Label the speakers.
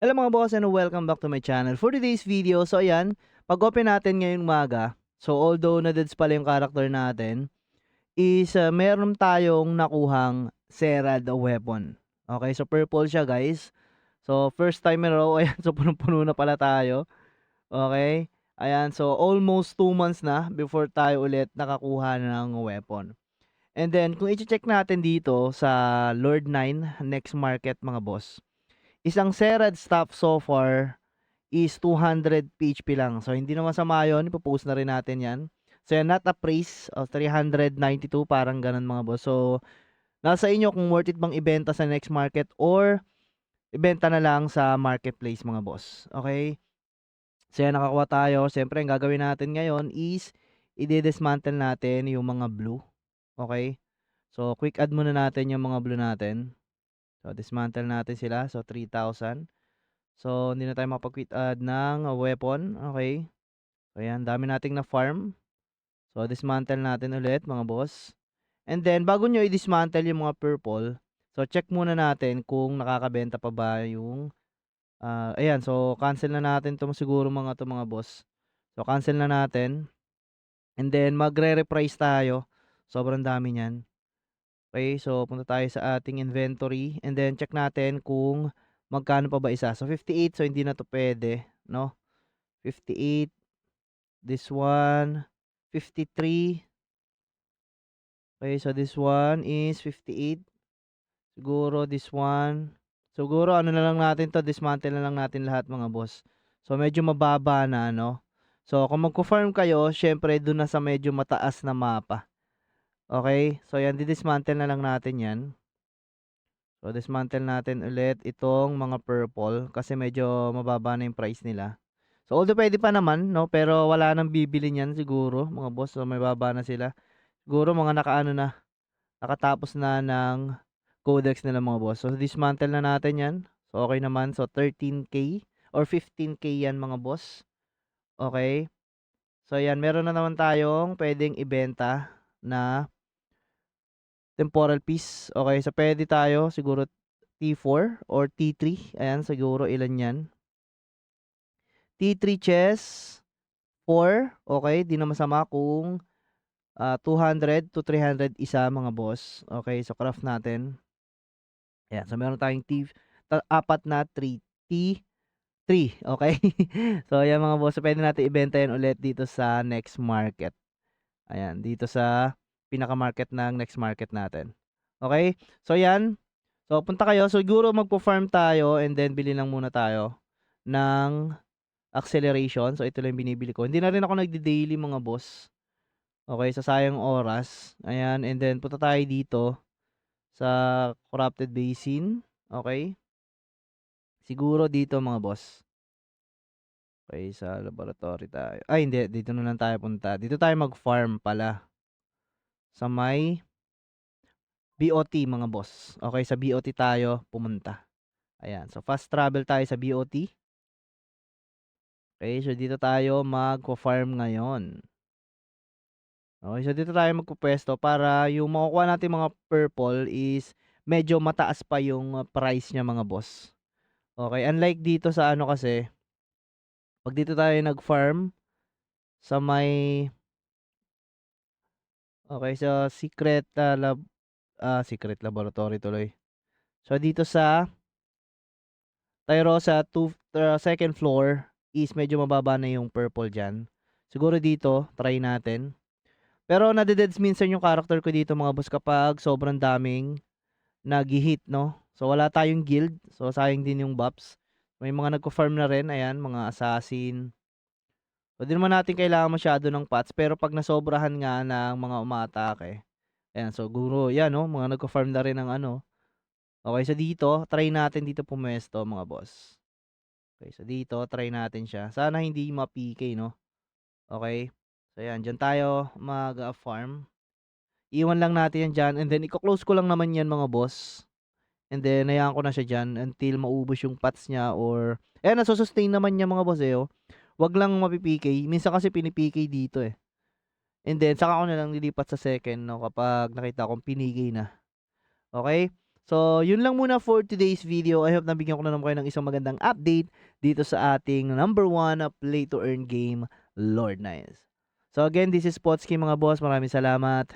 Speaker 1: Hello mga boss and welcome back to my channel. For today's video, so ayan, pag-open natin ngayong umaga, so although na-deads pala yung character natin, is meron tayong nakuhang Serad weapon. Okay, so purple siya guys. So first time in a row, ayan, so punong-puno na pala tayo. Okay, ayan, so almost 2 months na before tayo ulit nakakuha ng weapon. And then, kung i-check natin dito sa Lord 9 next market mga boss, isang Serad staff so far is 200 PHP lang. So, hindi na masama yun. Ipopost na rin natin yan. So, yan, not a praise of 392. Parang ganun mga boss. So, nasa inyo kung worth it bang ibenta sa next market or ibenta na lang sa marketplace mga boss. Okay? So, yan, nakakuha tayo. Siyempre, ang gagawin natin ngayon is i-dismantle natin yung mga blue. Okay? So, quick add muna natin yung mga blue natin. So, dismantle natin sila. So, 3,000. So, hindi na tayo makapag-quick add ng weapon. Okay. So, ayan. Dami nating na farm. So, dismantle natin ulit mga boss. And then, bago nyo i-dismantle yung mga purple, so, check muna natin kung nakakabenta pa ba yung, ayan. So, cancel na natin to siguro to mga boss. So, cancel na natin. And then, magre-reprice tayo. Sobrang dami niyan. Okay. So, punta tayo sa ating inventory. And then, check natin kung magkano pa ba isa. So, 58. So, hindi na to pwede. No? 58. This one, 53. Okay, so this one is 58. Siguro this one. Siguro ano na lang natin to, dismantle na lang natin lahat mga boss. So medyo mababa na no. So kung magko-farm kayo, syempre doon na sa medyo mataas na mapa. Okay? So yan, di-dismantle na lang natin 'yan. So dismantle natin ulit itong mga purple kasi medyo mababa na yung price nila. So although pwede pa naman no, pero wala nang bibili niyan siguro mga boss. So may baba na sila. Siguro mga nakaano na, nakatapos na ng codex nila mga boss. So dismantle na natin 'yan. So okay naman. So 13k or 15k 'yan mga boss. Okay. So 'yan, meron na naman tayong pwedeng ibenta na temporal piece. Okay, so pwede tayo siguro T4 or T3. Ayan, siguro ilan 'yan. T3 chess 4. Okay, di na masama kung 200 to 300 isa mga boss. Okay, so craft natin. Ayan, so meron tayong apat na 3T3, okay? So ayan mga boss, so pwede natin ibenta yan ulit dito sa next market. Ayan, dito sa pinaka-market ng next market natin. Okay? So ayan, so punta kayo, so siguro magpo-farm tayo and then bili lang muna tayo ng acceleration. So ito lang yung binibili ko. Hindi na rin ako nagde-daily mga boss. Okay, so sayang oras. Ayan, and then punta tayo dito sa corrupted basin. Okay? Siguro dito mga boss. Okay, sa laboratory tayo. Ay, hindi. Dito na lang tayo punta. Dito tayo mag-farm pala. Sa may BOT mga boss. Okay, sa BOT tayo pumunta. Ayan. So, fast travel tayo sa BOT. Okay, so dito tayo mag-farm ngayon. Okay, so dito tayo magpupwesto para yung makukuha natin mga purple is medyo mataas pa yung price niya mga boss. Okay, unlike dito sa ano kasi, pag dito tayo nag-farm sa may okay, so secret laboratory tuloy. So dito sa Tyrosa second floor is medyo mababa na yung purple diyan. Siguro dito try natin. Pero nade-deads minsan yung character ko dito mga boss kapag sobrang daming nag-hit no. So wala tayong guild. So sayang din yung buffs. May mga nagko-farm na rin, ayan, mga assassin. So di naman natin kailangan masyado ng pots pero pag nasobrahan nga ng mga umaatake. Ayan, so siguro yan no, mga nagko-farm na rin ng ano. Okay, so dito, try natin dito pumesto mga boss. Okay, so dito, try natin siya. Sana hindi ma-PK, no? Okay. So yan, dyan tayo mag-farm. Iwan lang natin yan dyan. And then, i-close ko lang naman yan mga boss. And then, hayaan ko na siya dyan until maubos yung pots niya or... Eh, nasusustain naman niya mga boss eh, oh. Wag lang mapi-PK. Minsan kasi pini-PK dito eh. And then, saka ko na lang nilipat sa second, no? Kapag nakita kong pinigay na. Okay? So, yun lang muna for today's video. I hope nabigyan ko na naman kayo ng isang magandang update dito sa ating number 1 play to earn game, Lord Knights. So again, this is Potsky mga boss. Maraming salamat.